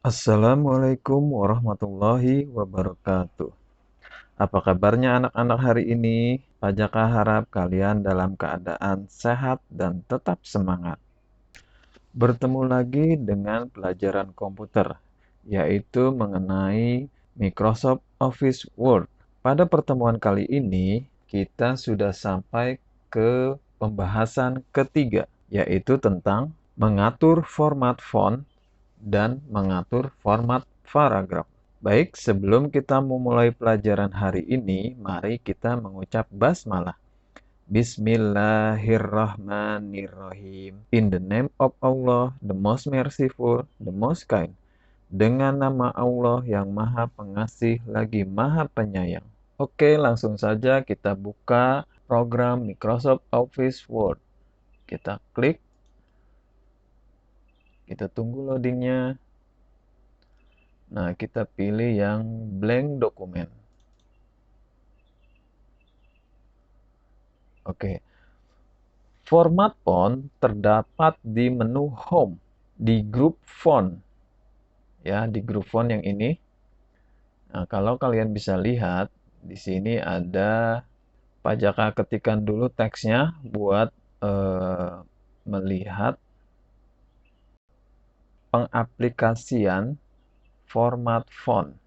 Assalamualaikum warahmatullahi wabarakatuh. Apa kabarnya anak-anak hari ini? Pajakah harap kalian dalam keadaan sehat dan tetap semangat. Bertemu lagi dengan pelajaran komputer, yaitu mengenai Microsoft Office Word. Pada pertemuan kali ini, kita sudah sampai ke pembahasan ketiga, yaitu tentang mengatur format font dan mengatur format paragraf. Baik, sebelum kita memulai pelajaran hari ini, mari kita mengucap basmalah. Bismillahirrahmanirrahim. In the name of Allah, the most merciful, the most kind. Dengan nama Allah yang Maha Pengasih lagi Maha Penyayang. Oke, langsung saja kita buka program Microsoft Office Word. Kita klik, kita tunggu loadingnya. Nah, kita pilih yang blank dokumen. Oke. Format font terdapat di menu Home, di grup font. Ya, di grup font yang ini. Nah, kalau kalian bisa lihat, di sini ada Pajaka ketikan dulu teksnya buat melihat pengaplikasian format font.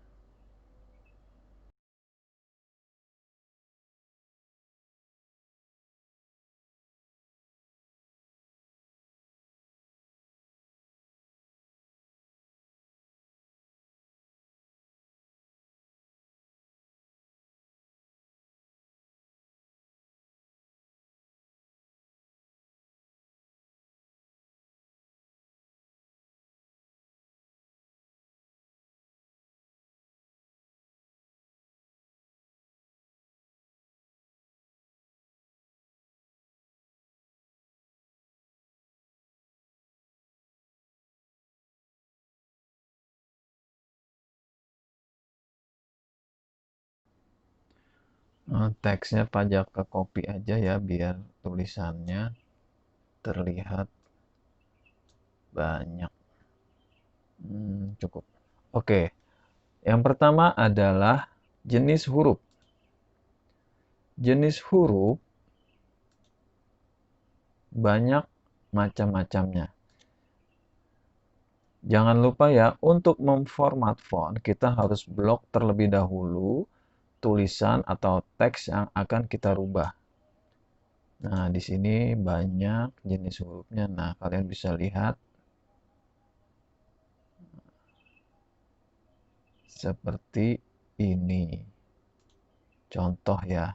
Teksnya Pajaka copy aja ya, biar tulisannya terlihat banyak. Cukup. Oke, yang pertama adalah jenis huruf. Jenis huruf banyak macam-macamnya. Jangan lupa ya, untuk memformat font, kita harus blok terlebih dahulu tulisan atau teks yang akan kita rubah. Nah, di sini banyak jenis hurufnya. Nah, kalian bisa lihat seperti ini. Contoh ya.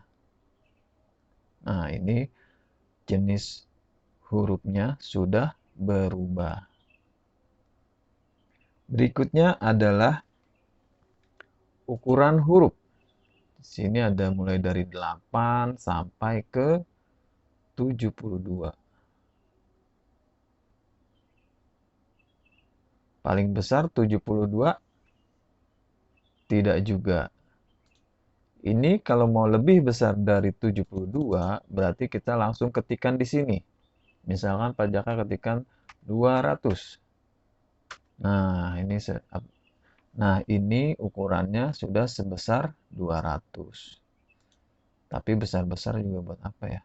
Nah, ini jenis hurufnya sudah berubah. Berikutnya adalah ukuran huruf. Di sini ada mulai dari 8 sampai ke 72. Paling besar 72? Tidak juga. Ini kalau mau lebih besar dari 72, berarti kita langsung ketikkan di sini. Misalkan Pajaka ketikan 200. Nah, ini ukurannya sudah sebesar 200. Tapi besar-besar juga buat apa ya?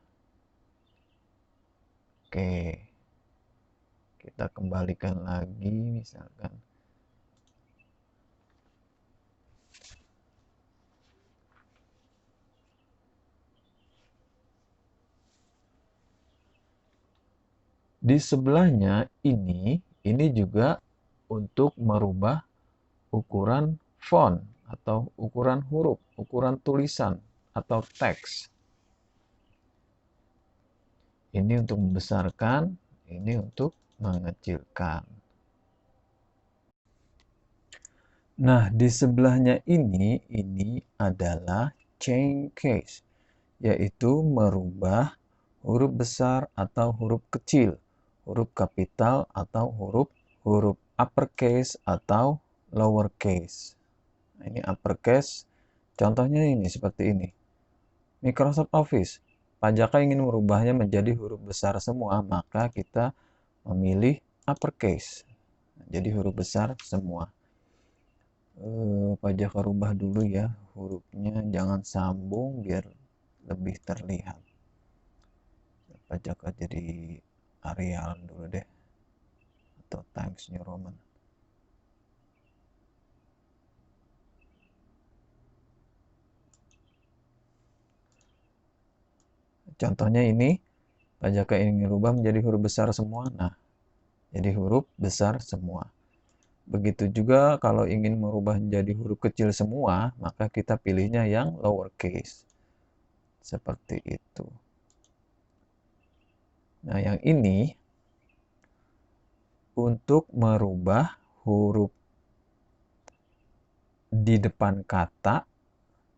Oke. Kita kembalikan lagi misalkan. Di sebelahnya ini juga untuk merubah ukuran font atau ukuran huruf, ukuran tulisan atau teks. Ini untuk membesarkan, ini untuk mengecilkan. Nah, di sebelahnya ini adalah change case, yaitu merubah huruf besar atau huruf kecil, huruf kapital atau huruf uppercase atau lowercase. Nah, ini uppercase, contohnya ini seperti ini. Microsoft Office, Pajaka ingin merubahnya menjadi huruf besar semua, maka kita memilih uppercase, jadi huruf besar semua. Pajaka rubah dulu ya hurufnya, jangan sambung biar lebih terlihat. Pajaka jadi Arial dulu deh, atau Times New Roman. Contohnya ini, pajaka ingin rubah menjadi huruf besar semua. Nah, jadi huruf besar semua. Begitu juga kalau ingin merubah menjadi huruf kecil semua, maka kita pilihnya yang lowercase. Seperti itu. Nah, yang ini untuk merubah huruf di depan kata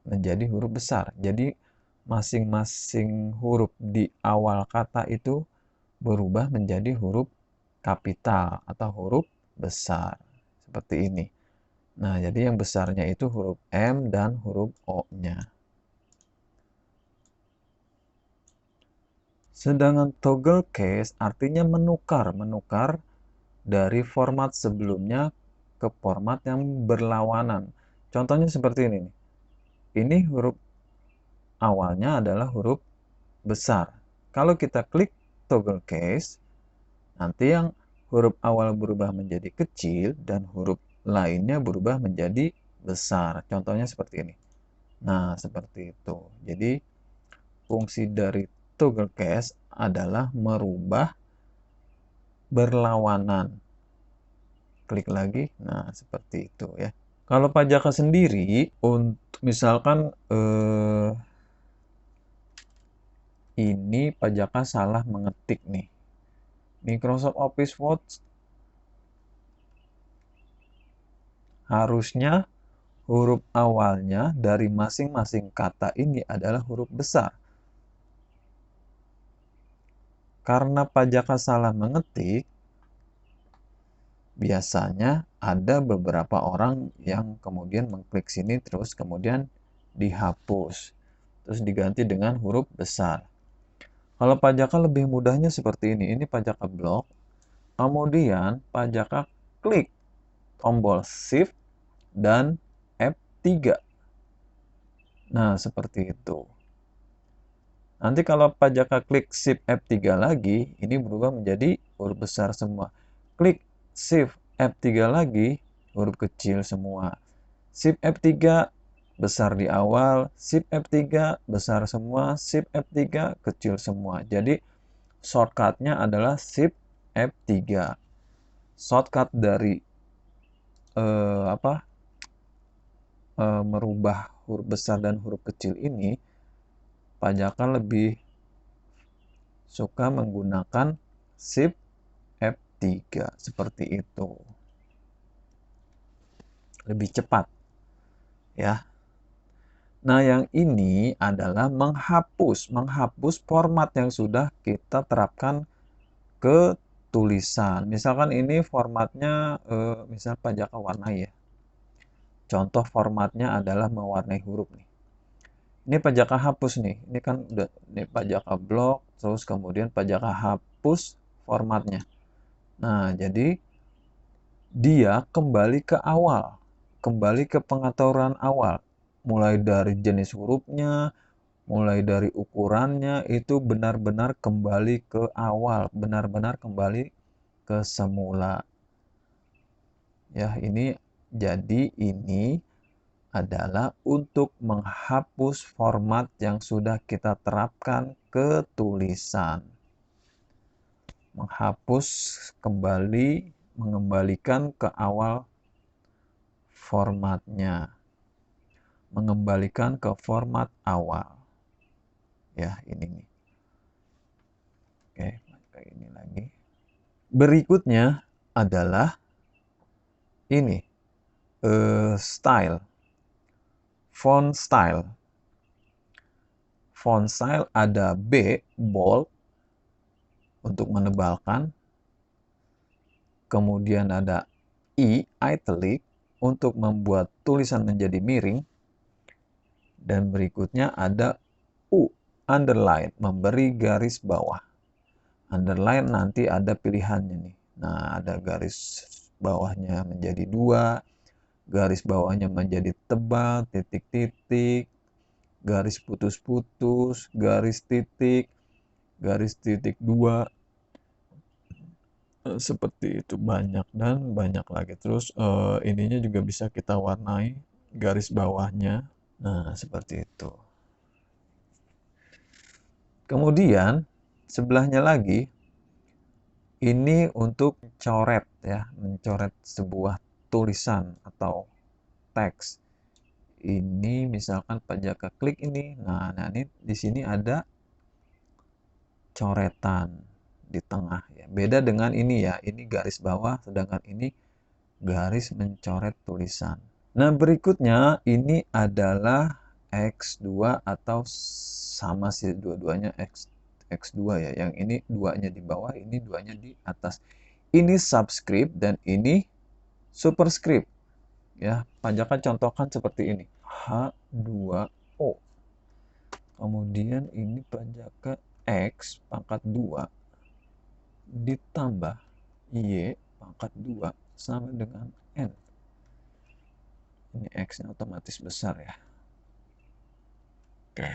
menjadi huruf besar. Jadi, masing-masing huruf di awal kata itu berubah menjadi huruf kapital atau huruf besar. Seperti ini. Nah, jadi yang besarnya itu huruf M dan huruf O-nya. Sedangkan toggle case artinya menukar dari format sebelumnya ke format yang berlawanan. Contohnya seperti ini nih. Ini huruf awalnya adalah huruf besar. Kalau kita klik toggle case, nanti yang huruf awal berubah menjadi kecil dan huruf lainnya berubah menjadi besar. Contohnya seperti ini. Nah, seperti itu. Jadi, fungsi dari toggle case adalah merubah berlawanan. Klik lagi. Nah, seperti itu ya. Kalau pajaka sendiri, untuk misalkan ini pajaka salah mengetik nih. Microsoft Office Word harusnya huruf awalnya dari masing-masing kata ini adalah huruf besar. Karena pajaka salah mengetik, biasanya ada beberapa orang yang kemudian mengklik sini terus kemudian dihapus. Terus diganti dengan huruf besar. Kalau pajaka lebih mudahnya seperti ini. Ini pajaka blok. Kemudian pajaka klik tombol Shift dan F3. Nah, seperti itu. Nanti kalau pajaka klik Shift F3 lagi, ini berubah menjadi huruf besar semua. Klik Shift F3 lagi, huruf kecil semua. Shift F3 besar di awal, Shift F3 besar semua, Shift F3 kecil semua. Jadi shortcutnya adalah Shift F3. Shortcut dari merubah huruf besar dan huruf kecil ini, pajaka lebih suka menggunakan Shift F3 seperti itu. Lebih cepat ya. Nah, yang ini adalah menghapus format yang sudah kita terapkan ke tulisan. Misalkan ini formatnya misal pajaka warna ya. Contoh formatnya adalah mewarnai huruf nih. Ini pajaka hapus nih. Ini kan udah ini pajaka blok, terus kemudian pajaka hapus formatnya. Nah, jadi dia kembali ke awal, kembali ke pengaturan awal. Mulai dari jenis hurufnya, mulai dari ukurannya, itu benar-benar kembali ke awal, benar-benar kembali ke semula. Ya, ini jadi ini adalah untuk menghapus format yang sudah kita terapkan ke tulisan. Menghapus kembali, mengembalikan ke awal formatnya. Mengembalikan ke format awal. Ya, ini nih. Oke, pakai ini lagi. Berikutnya adalah ini, style. Font style. Font style ada B, bold, untuk menebalkan. Kemudian ada I, italic, untuk membuat tulisan menjadi miring. Dan berikutnya ada U, underline, memberi garis bawah. Underline nanti ada pilihannya nih. Nah, ada garis bawahnya menjadi 2, garis bawahnya menjadi tebal, titik-titik, garis putus-putus, garis titik 2, seperti itu, banyak dan banyak lagi. Terus ininya juga bisa kita warnai garis bawahnya. Nah, seperti itu. Kemudian sebelahnya lagi ini untuk coret ya, mencoret sebuah tulisan atau teks. Ini misalkan Pak Jaka klik ini. Nah, ini di sini ada coretan di tengah ya. Beda dengan ini ya. Ini garis bawah sedangkan ini garis mencoret tulisan. Nah, berikutnya ini adalah X2 atau sama sih dua-duanya X2 ya. Yang ini duanya di bawah, ini duanya di atas. Ini subscript dan ini superscript. Ya, Pak Jaka contohkan seperti ini. H2O. Kemudian ini Pak Jaka X pangkat 2 ditambah Y pangkat 2 sama dengan N. Ini X-nya otomatis besar ya. Oke.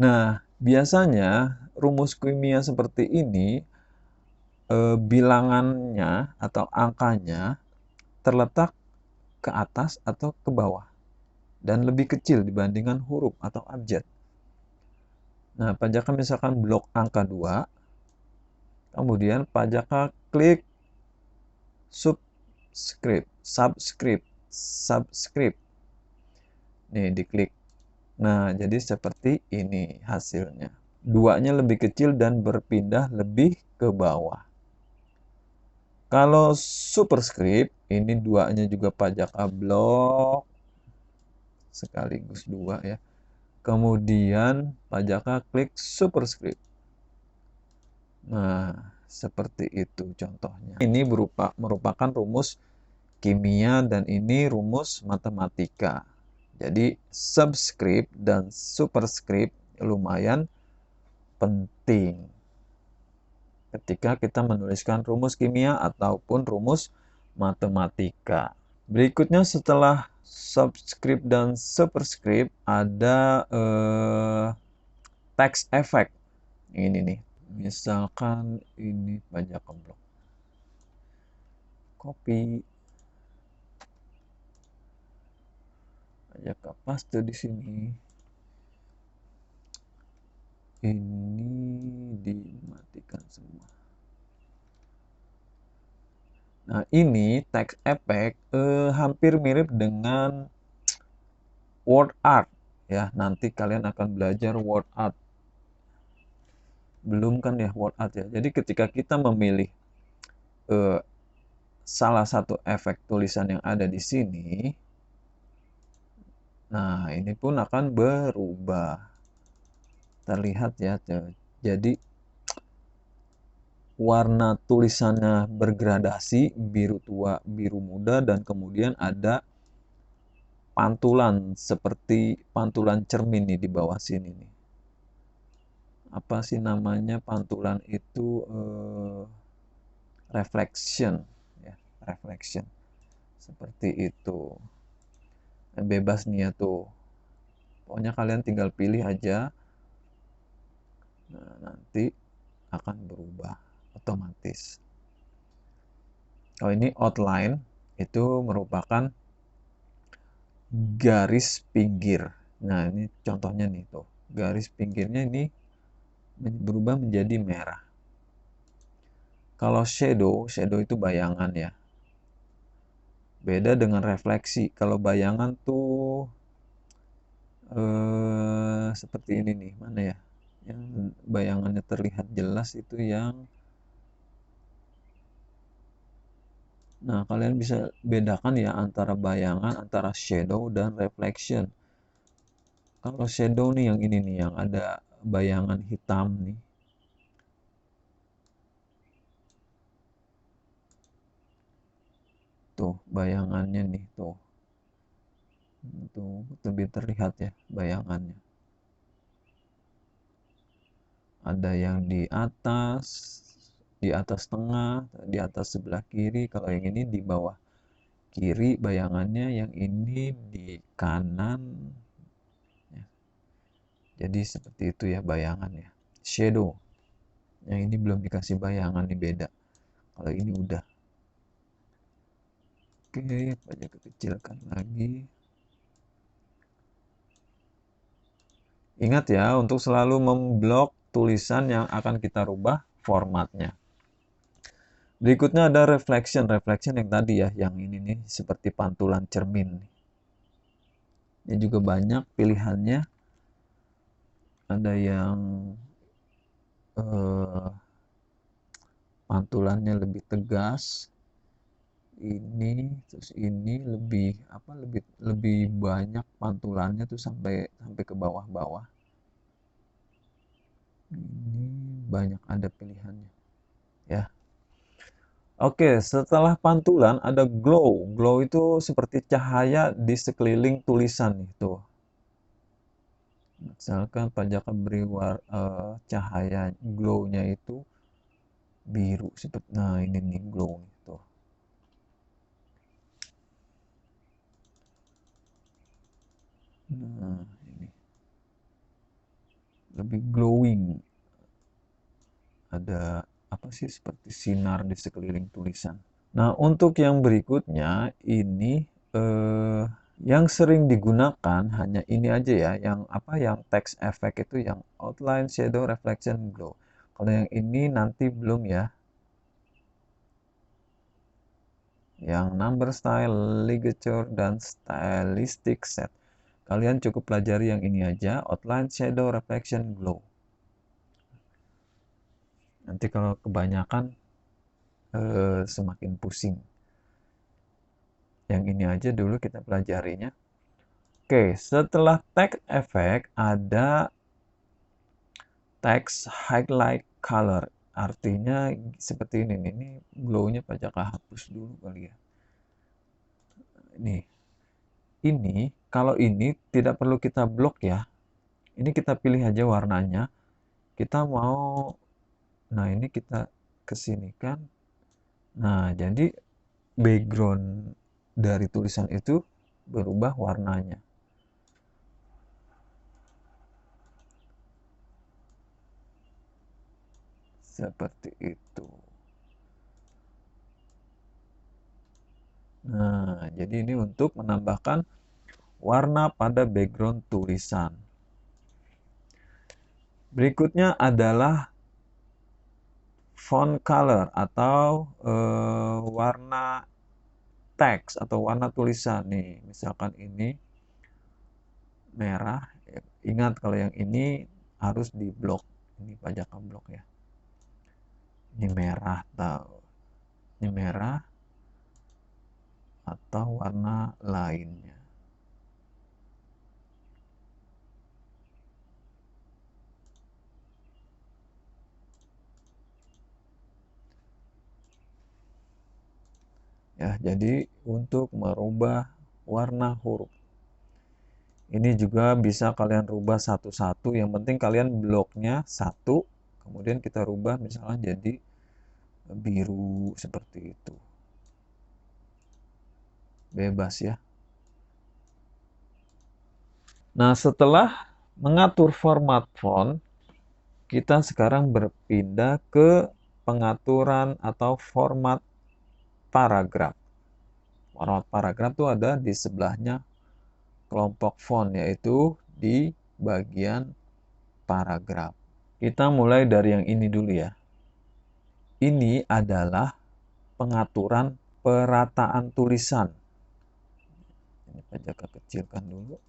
Nah, biasanya rumus kimia seperti ini bilangannya atau angkanya terletak ke atas atau ke bawah dan lebih kecil dibandingkan huruf atau abjad. Nah, Pak Jaka misalkan blok angka 2, kemudian Pak Jaka klik subscript. Nih, diklik. Nah, jadi seperti ini hasilnya. Duanya lebih kecil dan berpindah lebih ke bawah. Kalau superscript, ini duanya juga Pak Jaka blok sekaligus 2 ya. Kemudian Pak Jaka klik superscript. Nah, seperti itu contohnya. Ini merupakan rumus kimia dan ini rumus matematika. Jadi subscript dan superscript lumayan penting ketika kita menuliskan rumus kimia ataupun rumus matematika. Berikutnya setelah subscript dan superscript ada text effect. Ini nih. Misalkan ini banyak blok. Copy. Banyak paste di sini. Ini dimatikan semua. Nah, ini text effect hampir mirip dengan word art ya. Nanti kalian akan belajar word art. Belum kan ya word art ya. Jadi ketika kita memilih salah satu efek tulisan yang ada di sini, nah ini pun akan berubah. Terlihat ya. Jadi warna tulisannya bergradasi, biru tua, biru muda, dan kemudian ada pantulan seperti pantulan cermin nih di bawah sini nih. Apa sih namanya pantulan itu? Reflection ya, reflection. Seperti itu. Bebas nih ya tuh. Pokoknya kalian tinggal pilih aja. Nah, nanti akan berubah otomatis. Oh, ini outline itu merupakan garis pinggir. Nah, ini contohnya nih tuh. Garis pinggirnya ini berubah menjadi merah. Kalau shadow itu bayangan ya. Beda dengan refleksi. Kalau bayangan tuh seperti ini nih, mana ya? Yang bayangannya terlihat jelas itu yang Nah, kalian bisa bedakan ya antara bayangan, antara shadow dan reflection. Kalau shadow nih yang ini nih, yang ada bayangan hitam nih. Tuh, bayangannya nih, tuh. Tuh, lebih terlihat ya bayangannya. Ada yang di atas tengah, di atas sebelah kiri. Kalau yang ini di bawah kiri bayangannya, yang ini di kanan. Jadi seperti itu ya bayangannya. Shadow. Yang ini belum dikasih bayangan, nih beda. Kalau ini udah. Oke, pajak kecilkan lagi. Ingat ya, untuk selalu memblok tulisan yang akan kita rubah formatnya. Berikutnya ada reflection. Reflection yang tadi ya, yang ini nih seperti pantulan cermin. Ini juga banyak pilihannya. Ada yang pantulannya lebih tegas. Ini terus ini lebih lebih banyak pantulannya tuh sampai ke bawah-bawah. Ini banyak ada pilihannya ya. Oke, setelah pantulan ada glow. Glow itu seperti cahaya di sekeliling tulisan itu. Misalkan Pajaka beri cahaya glow-nya itu biru seperti, nah ini nih glow itu. Nah, ini lebih glowing. Ada apa sih seperti sinar di sekeliling tulisan. Nah, untuk yang berikutnya ini yang sering digunakan hanya ini aja ya, yang text effect itu yang outline, shadow, reflection, glow. Kalau yang ini nanti belum ya. Yang number style, ligature, dan stylistic set. Kalian cukup pelajari yang ini aja, outline, shadow, reflection, glow. Nanti kalau kebanyakan semakin pusing. Yang ini aja dulu kita pelajarinya. Oke, setelah text effect ada text highlight color. Artinya seperti ini nih. Ini glow-nya Pajaka hapus dulu kali ya. Ini kalau ini tidak perlu kita blok ya. Ini kita pilih aja warnanya. Kita mau, nah ini kita kesinikan. Nah, jadi background dari tulisan itu berubah warnanya. Seperti itu. Nah, jadi ini untuk menambahkan warna pada background tulisan. Berikutnya adalah font color atau warna teks atau warna tulisan nih. Misalkan ini merah. Ingat kalau yang ini harus diblok. Ini Pajaka blok ya. Ini merah atau ini merah atau warna lainnya. Ya, jadi untuk merubah warna huruf. Ini juga bisa kalian rubah satu-satu. Yang penting kalian bloknya satu, kemudian kita rubah misalnya jadi biru seperti itu. Bebas ya. Nah, setelah mengatur format font, kita sekarang berpindah ke pengaturan atau format paragraf. Format paragraf itu ada di sebelahnya kelompok font, yaitu di bagian paragraf. Kita mulai dari yang ini dulu ya. Ini adalah pengaturan perataan tulisan. Ini Pajaka kecilkan dulu.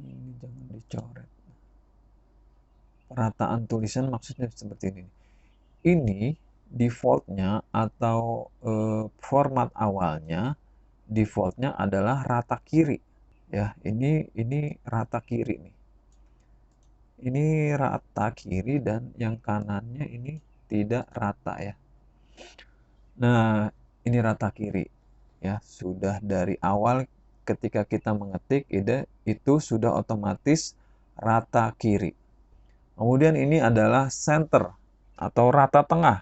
Ini jangan dicoret. Perataan tulisan maksudnya seperti ini. Ini defaultnya atau format awalnya defaultnya adalah rata kiri ya. Ini rata kiri nih. Ini rata kiri dan yang kanannya ini tidak rata ya. Nah, ini rata kiri ya. Sudah dari awal ketika kita mengetik itu sudah otomatis rata kiri. Kemudian ini adalah center atau rata tengah.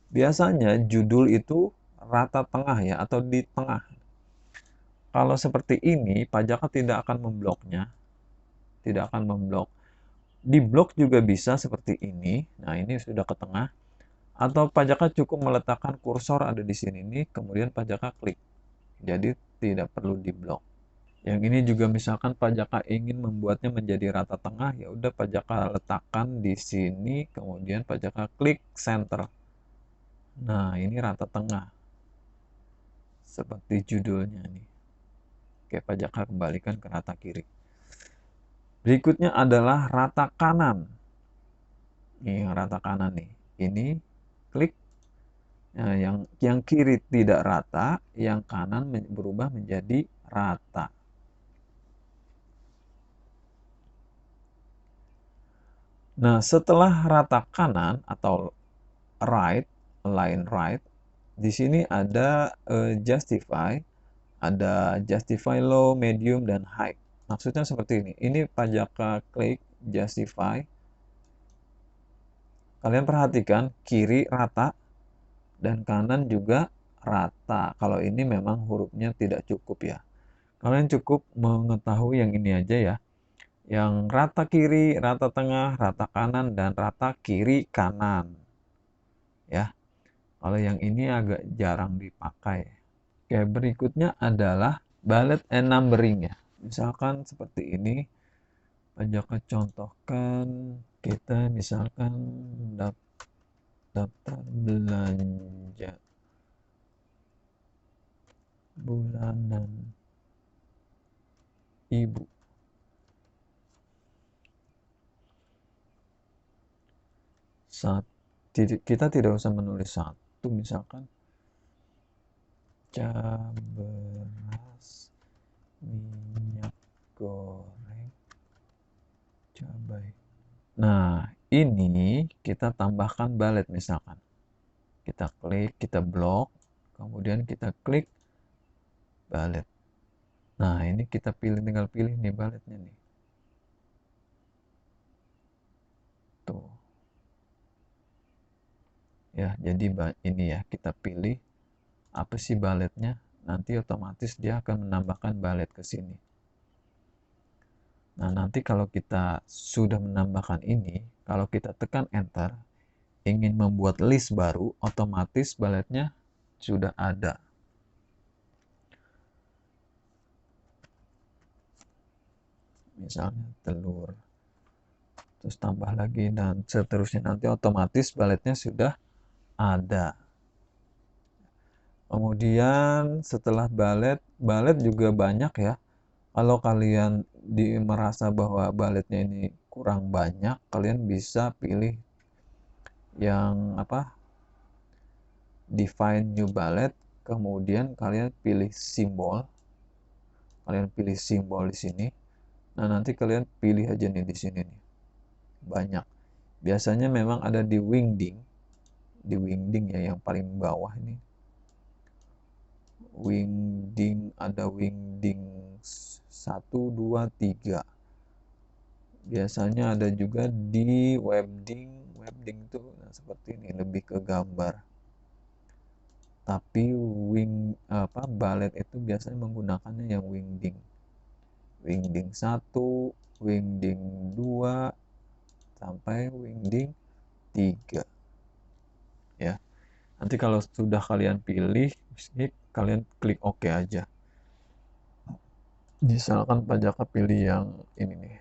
Biasanya judul itu rata tengah ya, atau di tengah. Kalau seperti ini, pajaka tidak akan membloknya, tidak akan memblok. Di blok juga bisa seperti ini. Nah, ini sudah ke tengah. Atau pajaka cukup meletakkan kursor ada di sini nih, kemudian pajaka klik. Jadi tidak perlu diblok. Yang ini juga misalkan pajaka ingin membuatnya menjadi rata tengah, ya udah pajaka letakkan di sini, kemudian pajaka klik center. Nah, ini rata tengah. Seperti judulnya nih. Oke, pajaka kembalikan ke rata kiri. Berikutnya adalah rata kanan. Ini yang rata kanan nih. Ini klik. Nah, yang kiri tidak rata, yang kanan berubah menjadi rata. Nah, setelah rata kanan atau right, line right, di sini ada justify low, medium, dan high. Maksudnya seperti ini. Ini pajaka klik justify. Kalian perhatikan kiri rata dan kanan juga rata. Kalau ini memang hurufnya tidak cukup ya. Kalian cukup mengetahui yang ini aja ya. Yang rata kiri, rata tengah, rata kanan, dan rata kiri kanan. Ya. Kalau yang ini agak jarang dipakai. Oke, berikutnya adalah bullet and numbering ya. Misalkan seperti ini. Pajaka contohkan kita misalkan daftar belanja bulanan ibu. Kita tidak usah menulis satu, misalkan beras, minyak goreng, cabai. Nah, ini kita tambahkan bullet misalkan. Kita klik, kita blok, kemudian kita klik bullet. Nah, ini kita tinggal pilih nih bulletnya nih. Tuh. Ya, jadi ini ya, kita pilih apa sih bulletnya, nanti otomatis dia akan menambahkan bullet ke sini. Nah, nanti kalau kita sudah menambahkan ini, kalau kita tekan enter, ingin membuat list baru, otomatis bulletnya sudah ada. Misalnya telur, terus tambah lagi, dan seterusnya, nanti otomatis bulletnya sudah ada. Kemudian setelah bullet juga banyak ya. Kalau kalian merasa bahwa bulletnya ini kurang banyak, kalian bisa pilih yang define new bullet, kemudian kalian pilih simbol. Kalian pilih simbol di sini. Nah, nanti kalian pilih aja nih di sini nih. Banyak. Biasanya memang ada di wingding. Di wingding ya, yang paling bawah ini. Wingding, ada wingding 1, 2, 3. Biasanya ada juga di webding itu seperti ini, lebih ke gambar. Tapi bullet itu biasanya menggunakannya yang wingding. Wingding 1, wingding 2 sampai wingding 3. Ya. Nanti kalau sudah kalian pilih, kalian klik OK aja. Misalkan pajaka pilih yang ini nih.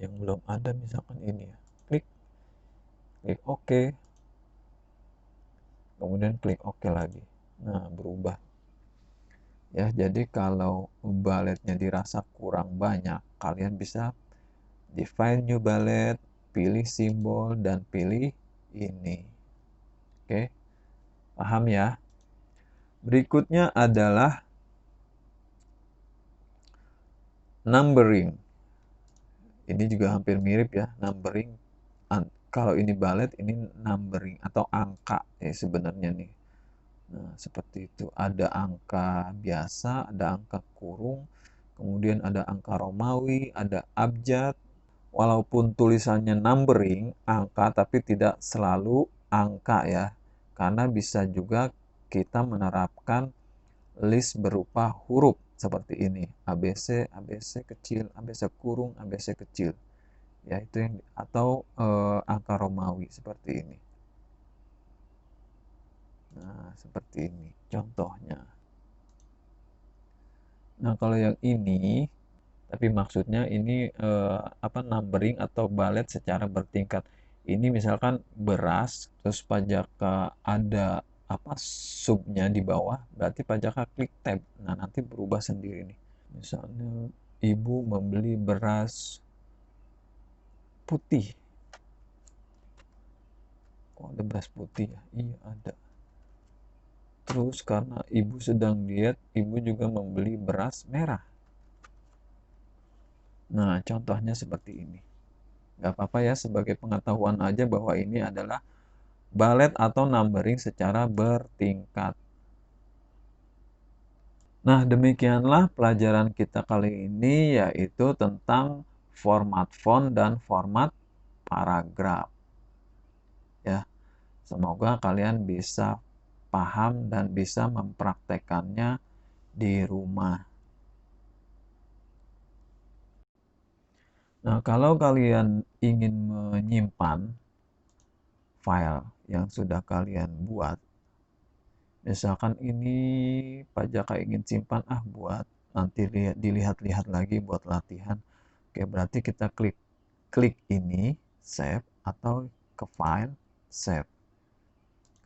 Yang belum ada misalkan ini ya. Klik OK. Kemudian klik OK lagi. Nah, berubah. Ya, jadi kalau bulletnya dirasa kurang banyak, kalian bisa define new bullet, pilih simbol, dan pilih ini. Oke, paham ya? Berikutnya adalah numbering. Ini juga hampir mirip ya, numbering. Kalau ini bullet, ini numbering atau angka ya sebenarnya nih. Nah, seperti itu. Ada angka biasa, ada angka kurung, kemudian ada angka Romawi, ada abjad. Walaupun tulisannya numbering, angka, tapi tidak selalu angka ya. Karena bisa juga kita menerapkan list berupa huruf seperti ini, ABC, ABC kecil, ABC kurung, ABC kecil, yaitu yang atau angka Romawi seperti ini. Nah, seperti ini contohnya. Nah, kalau yang ini, tapi maksudnya ini numbering atau balet secara bertingkat. Ini misalkan beras, terus pajaka ada subnya di bawah, berarti pajaka klik tab. Nah, nanti berubah sendiri nih. Misalnya ibu membeli beras putih. Oh, ada beras putih ya? Iya, ada. Terus karena ibu sedang diet, ibu juga membeli beras merah. Nah, contohnya seperti ini. Gak apa-apa ya, sebagai pengetahuan aja bahwa ini adalah balet atau numbering secara bertingkat. Nah, demikianlah pelajaran kita kali ini, yaitu tentang format font dan format paragraf. Ya, semoga kalian bisa paham dan bisa mempraktekannya di rumah. Nah, kalau kalian ingin menyimpan file yang sudah kalian buat, misalkan ini pajaka ingin simpan buat nanti dilihat-lihat lagi buat latihan. Oke, berarti kita klik ini save atau ke file save.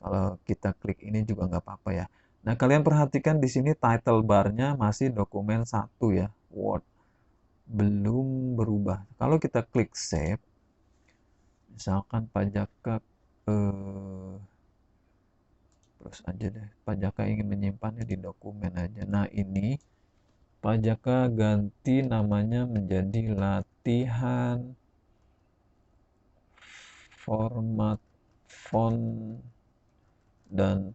Kalau kita klik ini juga nggak apa-apa ya. Nah, kalian perhatikan di sini title barnya masih dokumen 1 ya, Word. Belum berubah. Kalau kita klik save, misalkan pajaka terus aja deh, pajaka ingin menyimpannya di dokumen aja. Nah, ini pajaka ganti namanya menjadi latihan format font dan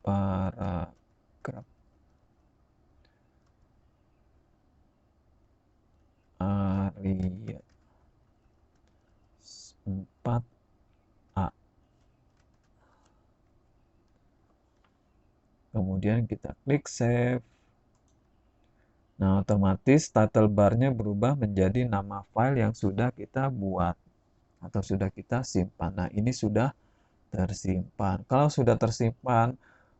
paragraf. Area 4A. Kemudian kita klik save. Nah, otomatis title barnya berubah menjadi nama file yang sudah kita buat atau sudah kita simpan. Nah, ini sudah tersimpan. Kalau sudah tersimpan,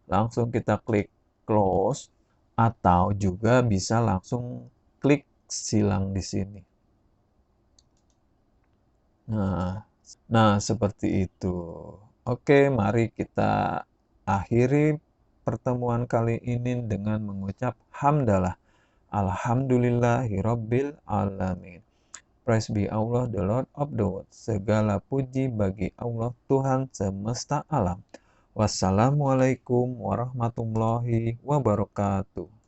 langsung kita klik close atau juga bisa langsung klik silang di sini. Nah, seperti itu. Oke, mari kita akhiri pertemuan kali ini dengan mengucap hamdalah. Alhamdulillahirabbil alamin. Praise be Allah, the Lord of the world. Segala puji bagi Allah, Tuhan semesta alam. Wassalamualaikum warahmatullahi wabarakatuh.